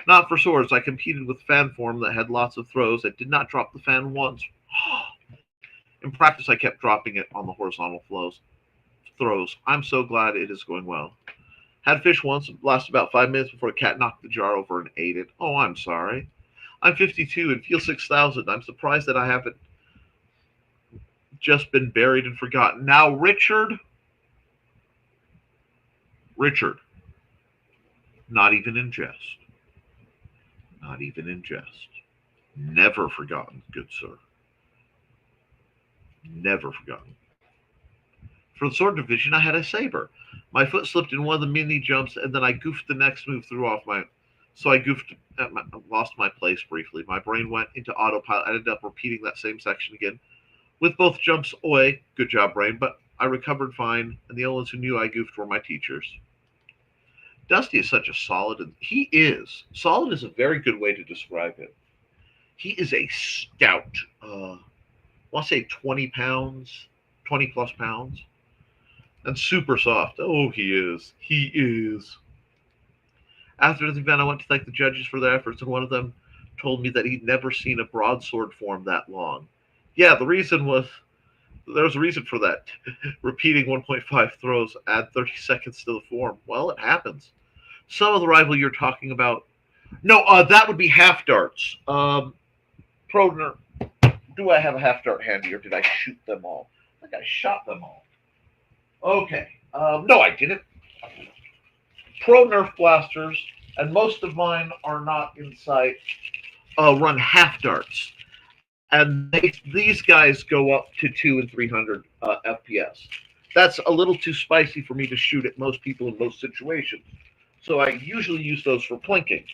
Not for swords. I competed with fan form that had lots of throws. I did not drop the fan once. In practice, I kept dropping it on the horizontal throws. I'm so glad it is going well. Had fish once, lasted about 5 minutes before a cat knocked the jar over and ate it. Oh, I'm sorry. I'm 52 and feel 6,000. I'm surprised that I haven't just been buried and forgotten. Now, Richard, not even in jest. Not even in jest. Never forgotten, good sir. Never forgotten. For the sword division, I had a saber. My foot slipped in one of the mini jumps, and then I goofed the next move, so I lost my place briefly. My brain went into autopilot. I ended up repeating that same section again with both jumps away. Good job, brain, but I recovered fine, and the only ones who knew I goofed were my teachers. Dusty is such a solid, and he is. Solid is a very good way to describe him. He is a stout. I want to say 20 pounds, 20 plus pounds, and super soft. Oh, he is. He is. After the event, I went to thank the judges for their efforts, and one of them told me that he'd never seen a broadsword form that long. Yeah, there was a reason for that. Repeating 1.5 throws, add 30 seconds to the form. Well, it happens. Some of the rival you're talking about. No, that would be half darts. Prodner, do I have a half dart handy, or did I shoot them all? I think I shot them all. Okay. No, I didn't. Pro Nerf blasters, and most of mine are not in sight, run half darts. And these guys go up to 200 and 300 FPS. That's a little too spicy for me to shoot at most people in most situations. So I usually use those for plinking.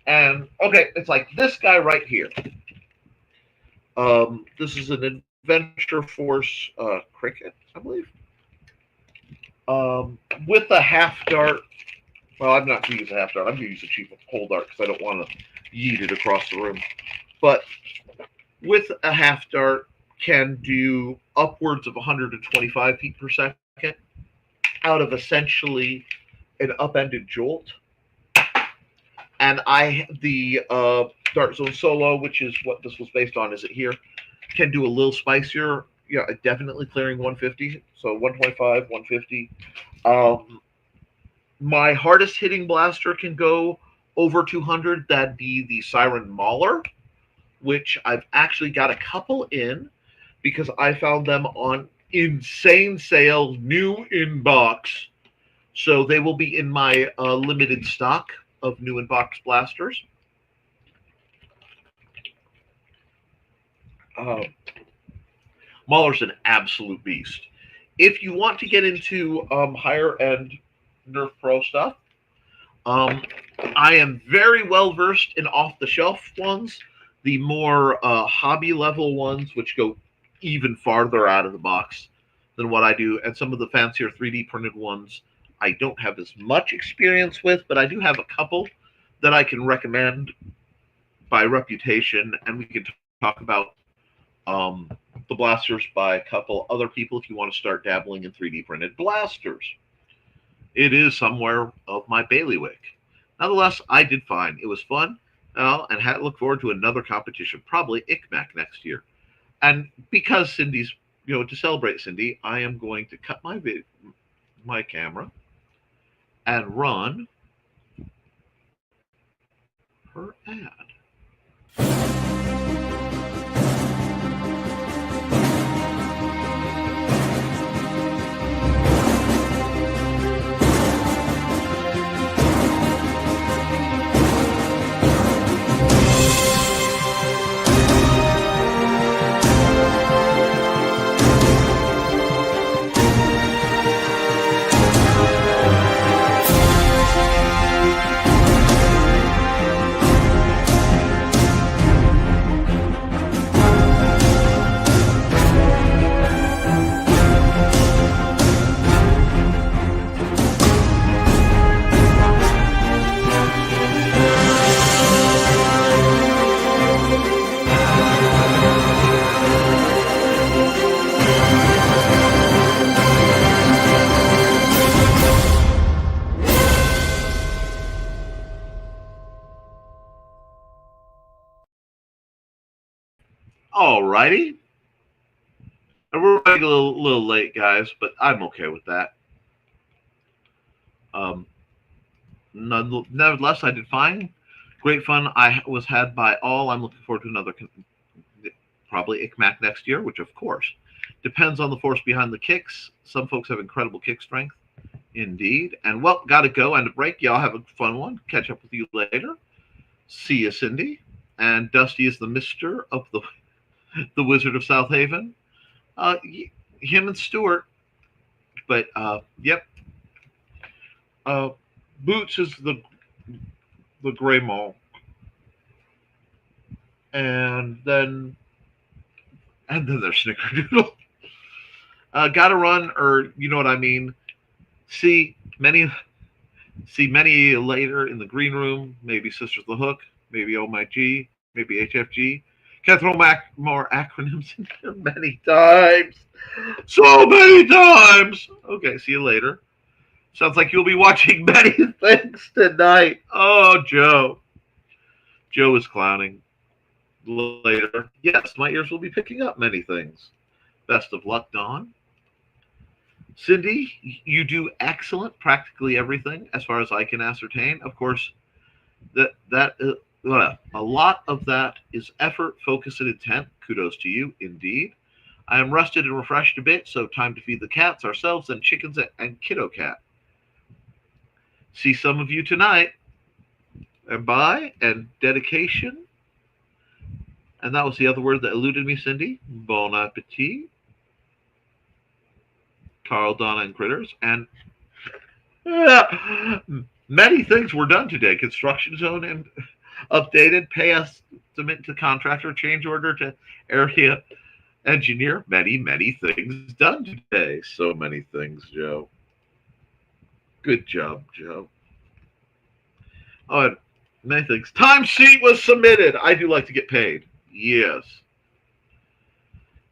And, okay, it's like this guy right here. This is an Adventure Force cricket, I believe. With a half dart. Well, I'm not going to use a half dart. I'm going to use a cheap pole dart because I don't want to yeet it across the room. But with a half dart, can do upwards of 125 feet per second. out of essentially an upended jolt. And the Dark Zone Solo, which is what this was based on, is it here, can do a little spicier. Yeah, definitely clearing 150. So 125, 150. My hardest hitting blaster can go over 200. That'd be the Siren Mauler, which I've actually got a couple in because I found them on insane sale, new in box. So they will be in my limited stock of new in box blasters. Mauler's an absolute beast. If you want to get into higher end Nerf Pro stuff, I am very well versed in off the shelf ones, the more hobby level ones, which go even farther out of the box than what I do, and some of the fancier 3D printed ones I don't have as much experience with, but I do have a couple that I can recommend by reputation, and we can talk about the blasters by a couple other people if you want to start dabbling in 3D printed blasters. It is somewhere of my bailiwick. Nonetheless, I did fine. It was fun, and had to look forward to another competition, probably ICMAC next year. And because Cindy's, to celebrate Cindy, I am going to cut my camera and run her ad. Alrighty. And we're running a little late, guys, but I'm okay with that. Nevertheless, I did fine. Great fun I was had by all. I'm looking forward to another, probably ICMAC next year, which of course depends on the force behind the kicks. Some folks have incredible kick strength, indeed. And well, gotta go and a break. Y'all have a fun one. Catch up with you later. See you, Cindy. And Dusty is the Mister of the Wizard of South Haven. Him and Stuart. But yep. Boots is the Gray Mall. And then there's Snickerdoodle. Gotta run, or you know what I mean. See many later in the green room. Maybe Sisters of the Hook. Maybe Oh My G. Maybe HFG. Can't throw more acronyms in there many times. So many times. Okay, see you later. Sounds like you'll be watching many things tonight. Oh, Joe. Joe is clowning. Later. Yes, my ears will be picking up many things. Best of luck, Dawn. Cindy, you do excellent, practically everything, as far as I can ascertain. Of course, a lot of that is effort, focus, and intent. Kudos to you, indeed. I am rested and refreshed a bit, so time to feed the cats, ourselves, and chickens, and Kiddo Cat. See some of you tonight. And bye, and dedication. And that was the other word that eluded me, Cindy. Bon appetit. Carl, Donna, and Critters. And many things were done today. Construction zone and updated. Pay estimate to contractor. Change order to area engineer. Many, many things done today. So many things, Joe. Good job, Joe. Oh, many things. Time sheet was submitted. I do like to get paid. Yes.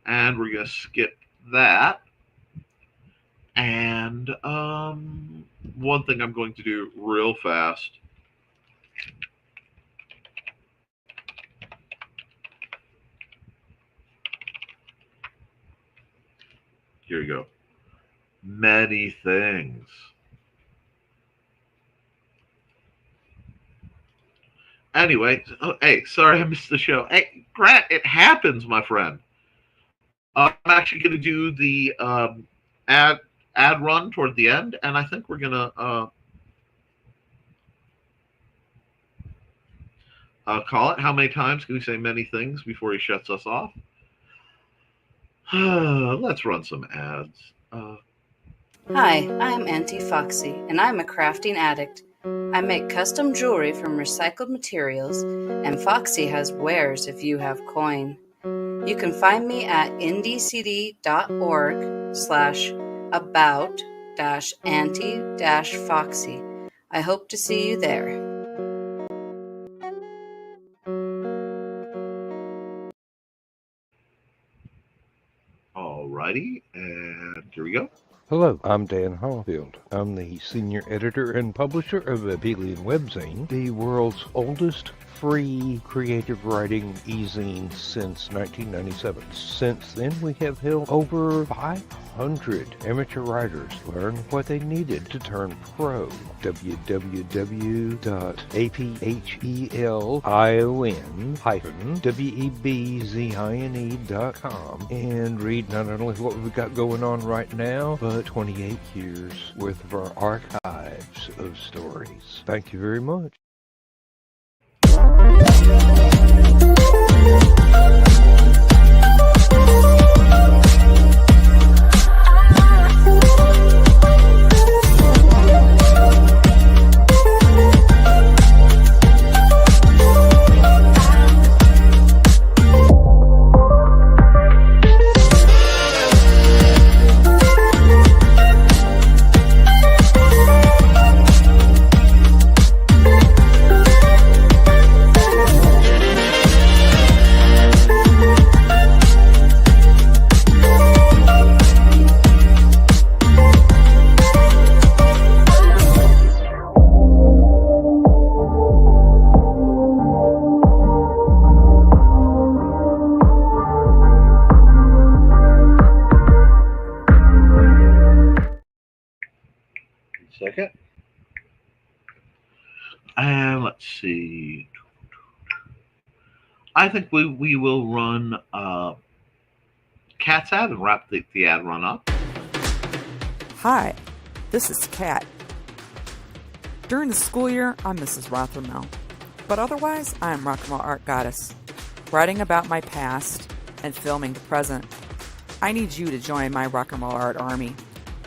And we're going to skip that. And one thing I'm going to do real fast. Here you go. Many things. Anyway, hey, sorry I missed the show. Hey, Grant, it happens, my friend. I'm actually going to do the ad run toward the end, and I think we're going to call it. How many times can we say many things before he shuts us off? Let's run some ads. Hi, I'm Auntie Foxy, and I'm a crafting addict. I make custom jewelry from recycled materials, and Foxy has wares if you have coin. You can find me at indcd.org/about-auntie-foxy. I hope to see you there. Alrighty, and here we go. Hello, I'm Dan Hallfield. I'm the senior editor and publisher of Abelian Webzine, the world's oldest free creative writing e-zine since 1997. Since then, we have helped over 500 amateur writers learn what they needed to turn pro. www.apelion-webzine.com and read not only what we've got going on right now, but 28 years worth of our archives of stories. Thank you very much. Second. And let's see. I think we will run Kat's ad and wrap the ad run up. Hi, this is Kat. During the school year, I'm Mrs. Rothermel, but otherwise, I am Rock and Roll Art Goddess, writing about my past and filming the present. I need you to join my Rock and Roll Art army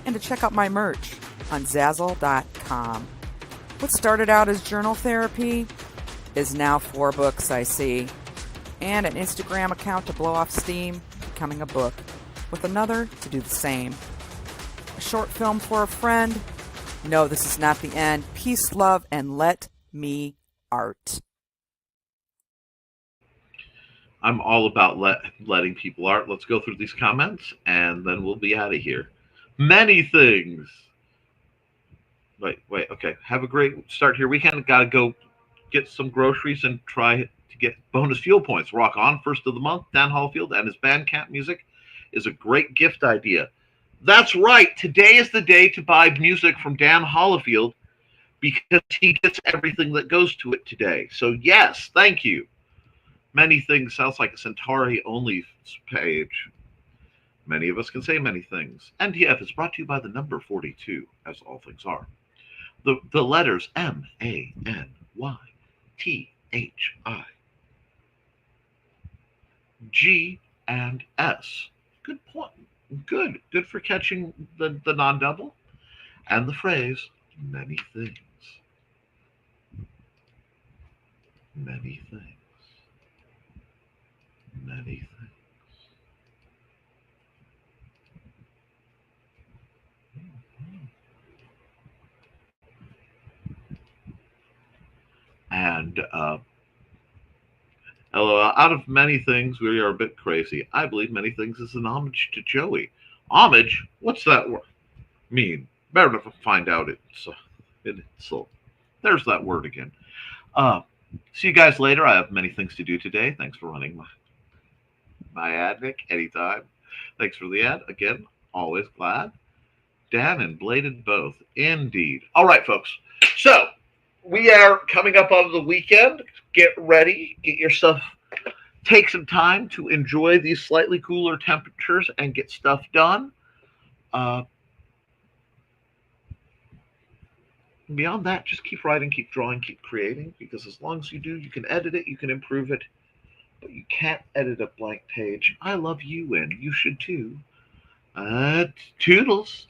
and to check out my merch on Zazzle.com. What started out as journal therapy is now 4 books, I see, and an Instagram account to blow off steam, becoming a book, with another to do the same. A short film for a friend. No, this is not the end. Peace, love, and let me art. I'm all about letting people art. Let's go through these comments, and then we'll be out of here. Many things. Wait, okay. Have a great start to your weekend. Got to go get some groceries and try to get bonus fuel points. Rock on, first of the month. Dan Hallfield and his Bandcamp music is a great gift idea. That's right. Today is the day to buy music from Dan Hallfield because he gets everything that goes to it today. So yes, thank you. Many things sounds like a Centauri only page. Many of us can say many things. NTF is brought to you by the number 42, as all things are. The letters MANYTHI. G and S. Good point. Good for catching the non-double. And the phrase, many things. Many things. Many things. And LOL, out of many things, we are a bit crazy. I believe many things is an homage to Joey. Homage? What's that word? mean, better enough to find out there's that word again. See you guys later. I have many things to do today. Thanks for running my ad, Nick, anytime. Thanks for the ad. Again, always glad. Dan and Bladed both. Indeed. All right, folks. So, we are coming up on the weekend. Get ready. Get yourself, take some time to enjoy these slightly cooler temperatures and get stuff done. Beyond that, just keep writing, keep drawing, keep creating, because as long as you do, you can edit it, you can improve it, but you can't edit a blank page. I love you, and you should too. Toodles.